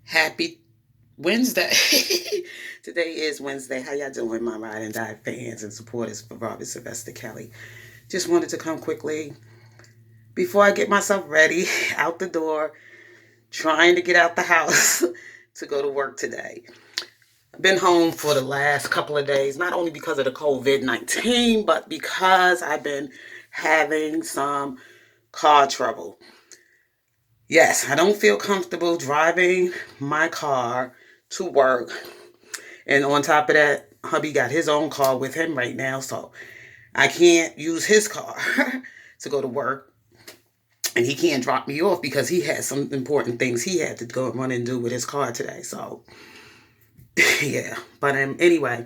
Happy Wednesday. Today is Wednesday. How y'all doing, my ride and die fans and supporters for Robert Sylvester Kelly? Just wanted to come quickly before I get myself ready out the door, trying to get out the house to go to work today. I've been home for the last couple of days, not only because of the COVID-19, but because I've been having some car trouble. Yes, I don't feel comfortable driving my car to work. And on top of that, hubby got his own car with him right now, so I can't use his car to go to work. And he can't drop me off because he had some important things he had to go and run and do with his car today. So, yeah. But anyway,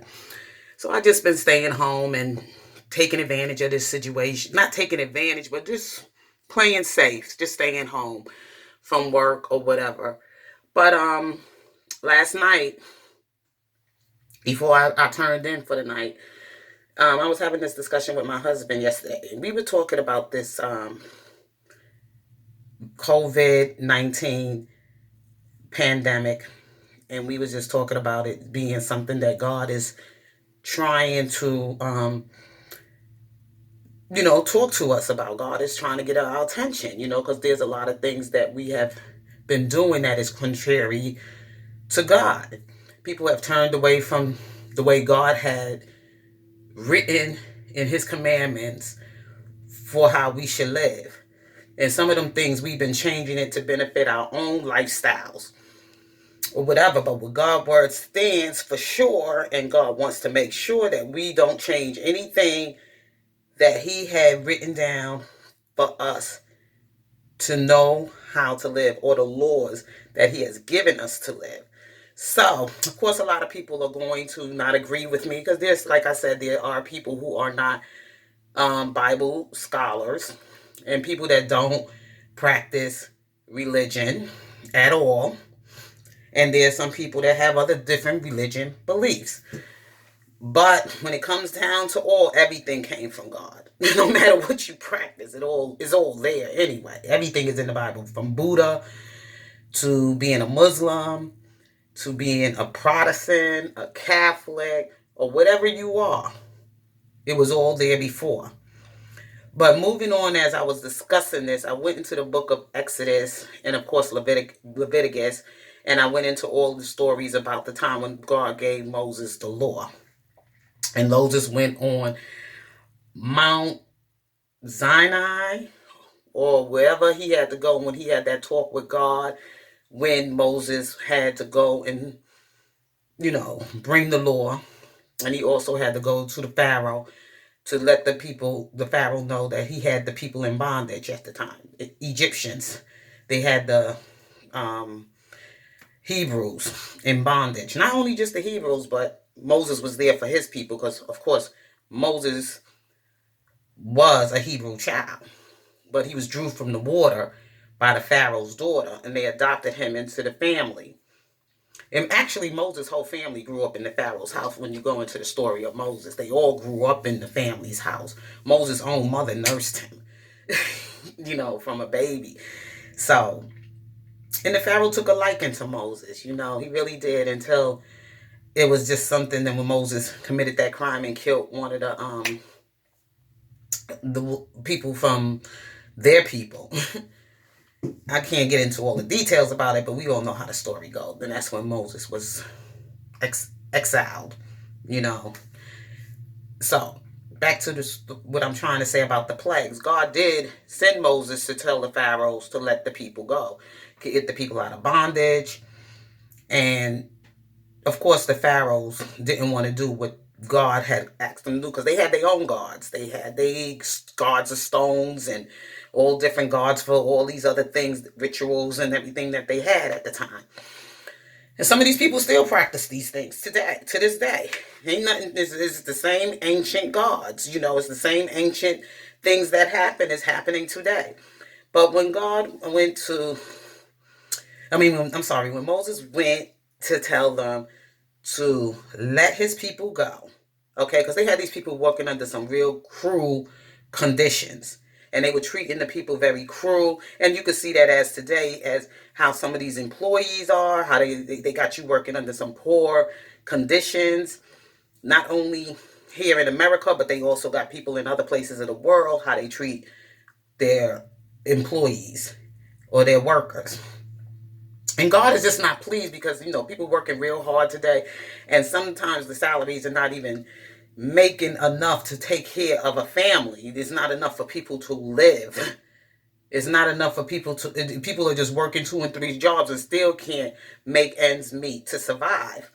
so I just been staying home and taking advantage of this situation. Not taking advantage, but just playing safe, just staying home from work or whatever. But last night, before I turned in for the night, I was having this discussion with my husband yesterday. And we were talking about this COVID-19 pandemic, and we was just talking about it being something that God is trying to, talk to us about. God is trying to get our attention, because there's a lot of things that we have been doing that is contrary to God. People have turned away from the way God had written in his commandments for how we should live. And some of them things we've been changing it to benefit our own lifestyles or whatever. But what God's word stands for sure, and God wants to make sure that we don't change anything that he had written down for us to know how to live, or the laws that he has given us to live. So, of course, a lot of people are going to not agree with me because there's, like I said, there are people who are not Bible scholars and people that don't practice religion at all. And there's some people that have other different religion beliefs. But when it comes down to everything came from God. No matter what you practice, it all is all there anyway. Everything is in the Bible, from Buddha to being a Muslim to being a Protestant, a Catholic, or whatever you are. It was all there before. But moving on, as I was discussing this, I went into the book of Exodus and, of course, Leviticus, and I went into all the stories about the time when God gave Moses the law. And Moses went on Mount Sinai or wherever he had to go when he had that talk with God, when Moses had to go and, bring the law. And he also had to go to the Pharaoh to let the Pharaoh know that he had the people in bondage at the time. Egyptians, they had the Hebrews in bondage. Not only just the Hebrews, but Moses was there for his people because, of course, Moses was a Hebrew child, but he was drew from the water by the Pharaoh's daughter, and they adopted him into the family. And actually, Moses' whole family grew up in the Pharaoh's house. When you go into the story of Moses, they all grew up in the family's house. Moses' own mother nursed him, from a baby. So, and the Pharaoh took a liking to Moses, he really did, until it was just something that when Moses committed that crime and killed one of the people from their people. I can't get into all the details about it, but we all know how the story goes. And that's when Moses was exiled, you know. So, back to what I'm trying to say about the plagues. God did send Moses to tell the pharaohs to let the people go, get the people out of bondage. And, of course, the pharaohs didn't want to do what God had asked them to do because they had their own gods. They had their gods of stones and all different gods for all these other things, rituals and everything that they had at the time. And some of these people still practice these things today, to this day. Ain't nothing. It's the same ancient gods. It's the same ancient things that happen is happening today. But when when Moses went to tell them to let his people go, okay, because they had these people working under some real cruel conditions. and they were treating the people very cruel. And you could see that as today, as how some of these employees are, how they got you working under some poor conditions, not only here in America, but they also got people in other places of the world, how they treat their employees or their workers. And God is just not pleased because, people working real hard today, and sometimes the salaries are not even making enough to take care of a family. It's not enough for people to live. It's not enough for people are just working 2 and 3 jobs and still can't make ends meet to survive.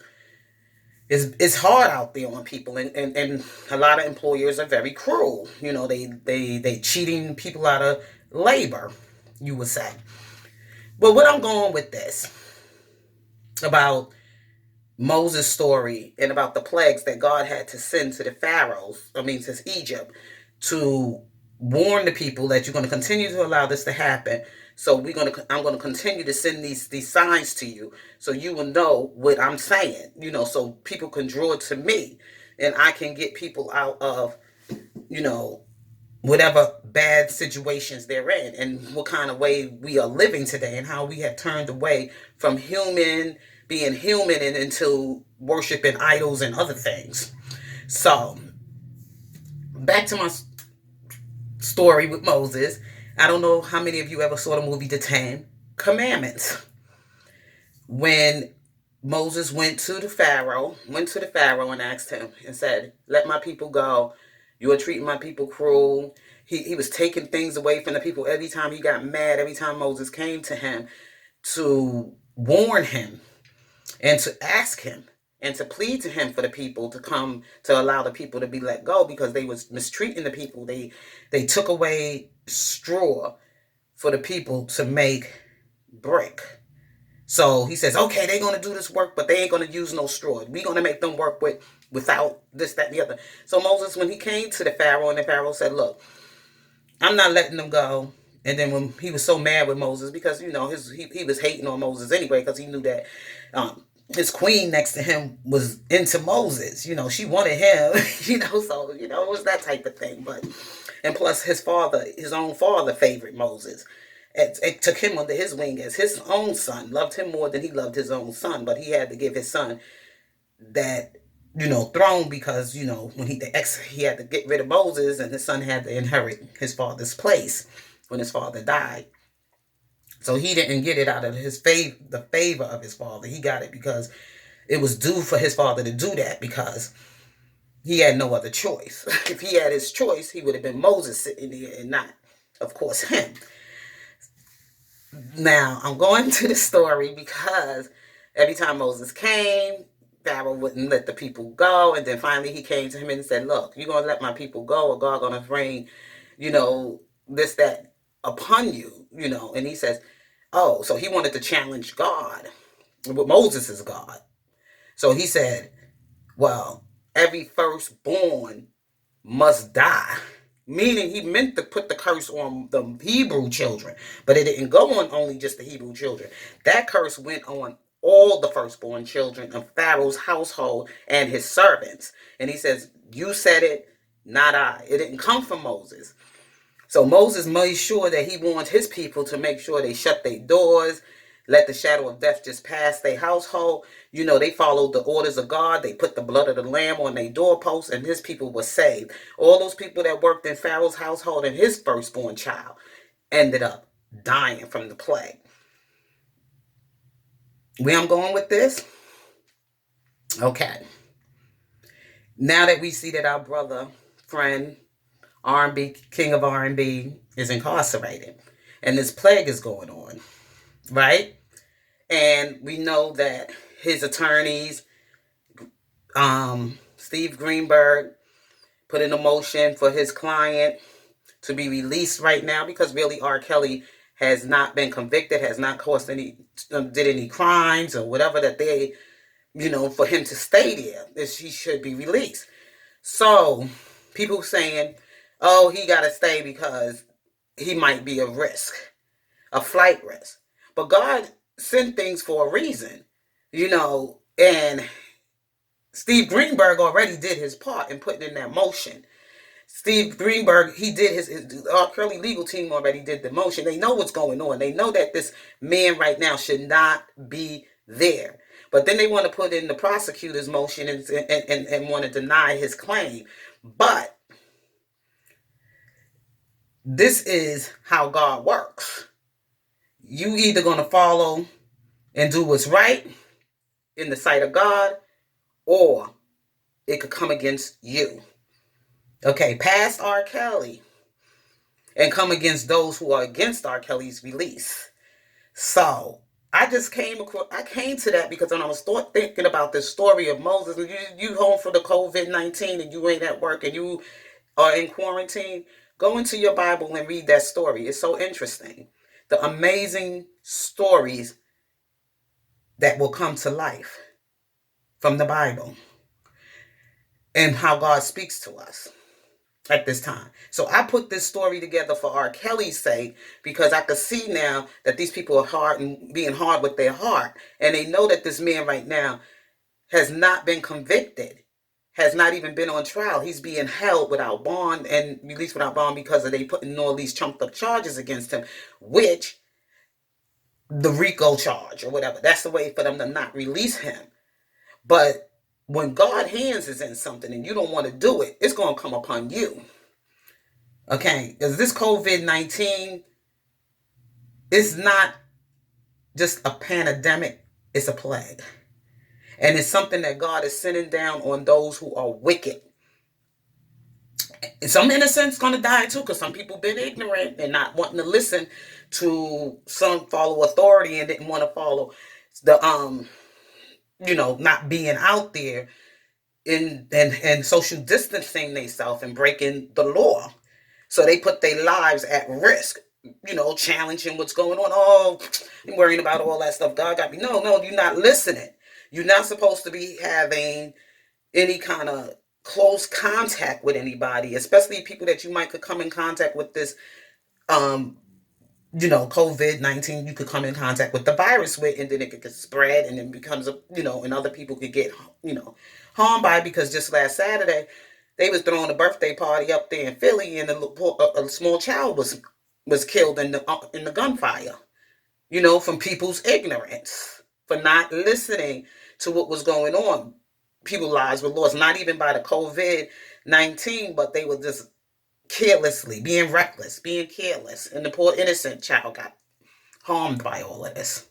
It's hard out there on people, and a lot of employers are very cruel. They cheating people out of labor, you would say. But what I'm going with this about Moses' story and about the plagues that God had to send to the Pharaohs, to Egypt, to warn the people that you're going to continue to allow this to happen. So I'm going to continue to send these signs to you, so you will know what I'm saying. So people can draw to me, and I can get people out of, whatever bad situations they're in, and what kind of way we are living today, and how we have turned away from being human and into worshiping idols and other things. So back to my story with Moses. I don't know how many of you ever saw the movie The 10 Commandments. When Moses went to the Pharaoh and asked him and said, "Let my people go. You are treating my people cruel." He was taking things away from the people every time he got mad, every time Moses came to him to warn him and to ask him and to plead to him for the people to come, to allow the people to be let go, because they was mistreating the people. They took away straw for the people to make brick. So he says, okay, they're going to do this work, but they ain't going to use no straw. We're going to make them work without this, that, and the other. So Moses, when he came to the Pharaoh, and the Pharaoh said, look, I'm not letting them go. And then when he was so mad with Moses, because, he was hating on Moses anyway, because he knew that his queen next to him was into Moses. She wanted him, so, it was that type of thing. And plus his own father favored Moses. It took him under his wing as his own son, loved him more than he loved his own son. But he had to give his son that, throne, because, when he had to get rid of Moses, and his son had to inherit his father's place when his father died. So he didn't get it out of the favor of his father. He got it because it was due for his father to do that, because he had no other choice. If he had his choice, he would have been Moses sitting there and not, of course, him. Now, I'm going to the story because every time Moses came, Pharaoh wouldn't let the people go. And then finally he came to him and said, look, you're going to let my people go, or God going to bring, this, that upon you, And he says, oh, so he wanted to challenge God. But Moses is God. So he said, well, every firstborn must die. Meaning he meant to put the curse on the Hebrew children. But it didn't go on only just the Hebrew children. That curse went on all the firstborn children of Pharaoh's household and his servants. And he says, you said it, not I. It didn't come from Moses. So Moses made sure that he warned his people to make sure they shut their doors, let the shadow of death just pass their household. They followed the orders of God. They put the blood of the lamb on their doorposts, and his people were saved. All those people that worked in Pharaoh's household and his firstborn child ended up dying from the plague. Where I'm going with this? Okay. Now that we see that our brother, friend, R&B, king of R&B, is incarcerated, and this plague is going on, right? And we know that his attorneys, Steve Greenberg, put in a motion for his client to be released right now, because really R. Kelly has not been convicted, has not did any crimes or whatever that they, for him to stay there, that he should be released. So people saying, oh, he got to stay because he might be a risk, a flight risk. But God sent things for a reason, and Steve Greenberg already did his part in putting in that motion Steve Greenberg, he did his R. Kelly legal team already did the motion. They know what's going on. They know that this man right now should not be there. But then they want to put in the prosecutor's motion and want to deny his claim. But this is how God works. You either going to follow and do what's right in the sight of God, or it could come against you. Okay, past R. Kelly and come against those who are against R. Kelly's release. So I came to that because when I was thinking about this story of Moses, you home for the COVID-19 and you ain't at work and you are in quarantine, go into your Bible and read that story. It's so interesting. The amazing stories that will come to life from the Bible and how God speaks to us at this time. So I put this story together for R. Kelly's sake because I could see now that these people are hard and being hard with their heart. And they know that this man right now has not been convicted, has not even been on trial. He's being held without bond and released without bond because of they putting all these trumped up charges against him, which the RICO charge or whatever. That's the way for them to not release him. But when God's hands is in something and you don't want to do it, it's going to come upon you. Okay, because this COVID-19 is not just a pandemic, it's a plague. And it's something that God is sending down on those who are wicked. And some innocents going to die too, because some people been ignorant and not wanting to listen to some follow authority and didn't want to follow the not being out there and social distancing themselves and breaking the law. So they put their lives at risk, challenging what's going on. Oh, I'm worrying about all that stuff. God got me. No, you're not listening. You're not supposed to be having any kind of close contact with anybody, especially people that you might could come in contact with this, COVID-19, you could come in contact with the virus with, and then it could spread and then becomes and other people could get, harmed by it, because just last Saturday, they was throwing a birthday party up there in Philly, and a small child was killed in the gunfire, from people's ignorance, for not listening to what was going on. People's lives were lost, not even by the COVID-19, but they were just carelessly, being reckless, being careless. And the poor innocent child got harmed by all of this.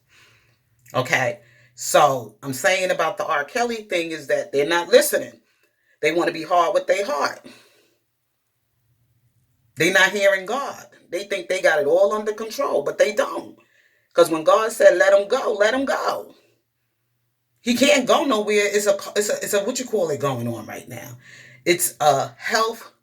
Okay? So I'm saying about the R. Kelly thing is that they're not listening. They want to be hard with their heart. They're not hearing God. They think they got it all under control, but they don't. Because when God said, let him go, let him go. He can't go nowhere. It's a what you call it going on right now. It's a health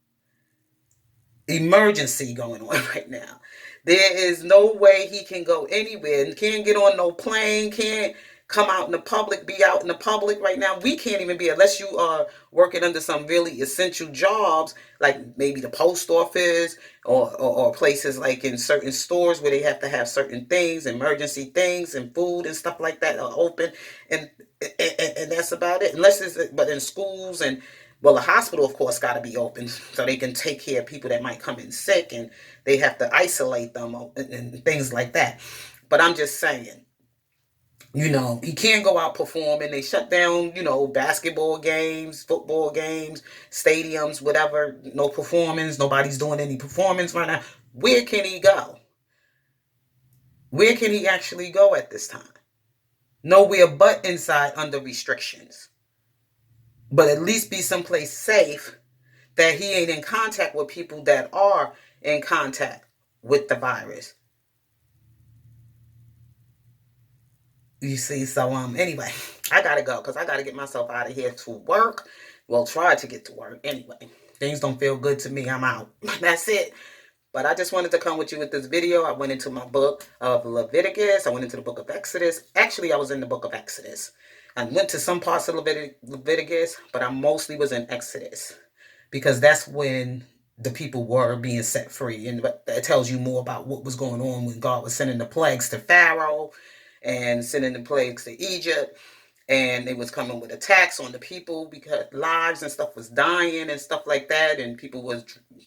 emergency going on right now. There is no way he can go anywhere. Can't get on no plane. Can't come out in the public, be out in the public right now. We can't even be, unless you are working under some really essential jobs, like maybe the post office or places like in certain stores where they have to have certain things, emergency things and food and stuff like that are open. And that's about it. But in schools and, well, the hospital, of course, got to be open so they can take care of people that might come in sick, and they have to isolate them and things like that. But I'm just saying, he can't go out performing. They shut down, basketball games, football games, stadiums, whatever. No performance. Nobody's doing any performance right now. Where can he go? Where can he actually go at this time? Nowhere but inside under restrictions. But at least be someplace safe that he ain't in contact with people that are in contact with the virus. You see, so anyway, I gotta go because I gotta get myself out of here to work. Well, try to get to work anyway. Things don't feel good to me. I'm out. That's it. But I just wanted to come with you with this video. I went into my book of Leviticus. I went into the book of Exodus. Actually, I was in the book of Exodus. I went to some parts of Leviticus, but I mostly was in Exodus because that's when the people were being set free. And that tells you more about what was going on when God was sending the plagues to Pharaoh and sending the plagues to Egypt. and they was coming with attacks on the people because lives and stuff was dying and stuff like that, and people was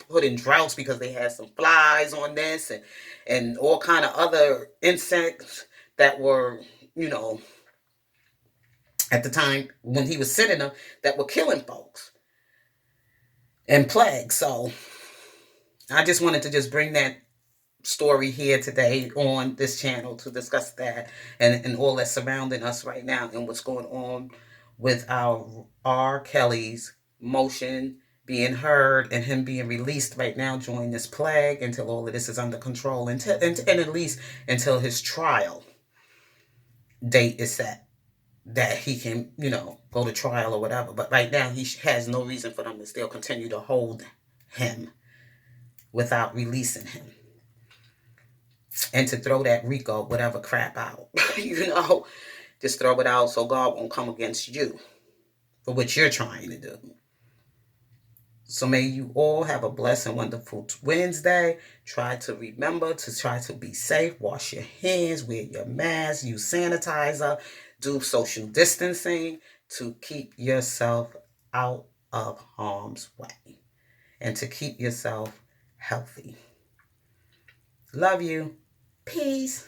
put in droughts because they had some flies on this and all kind of other insects that were, you know, at the time when he was sending them, that were killing folks and plagues. So I just wanted to just bring that story here today on this channel to discuss that and all that's surrounding us right now and what's going on with our R. Kelly's motion being heard and him being released right now during this plague until all of this is under control and at least until his trial date is set, that he can, you know, go to trial or whatever. But right now he has no reason for them to still continue to hold him without releasing him and to throw that RICO whatever crap out. You know, just throw it out so God won't come against you for what you're trying to do. So may you all have a blessed and wonderful Wednesday. Try to remember to try to be safe. Wash your hands, wear your mask, use sanitizer, do social distancing to keep yourself out of harm's way and to keep yourself healthy. Love you. Peace.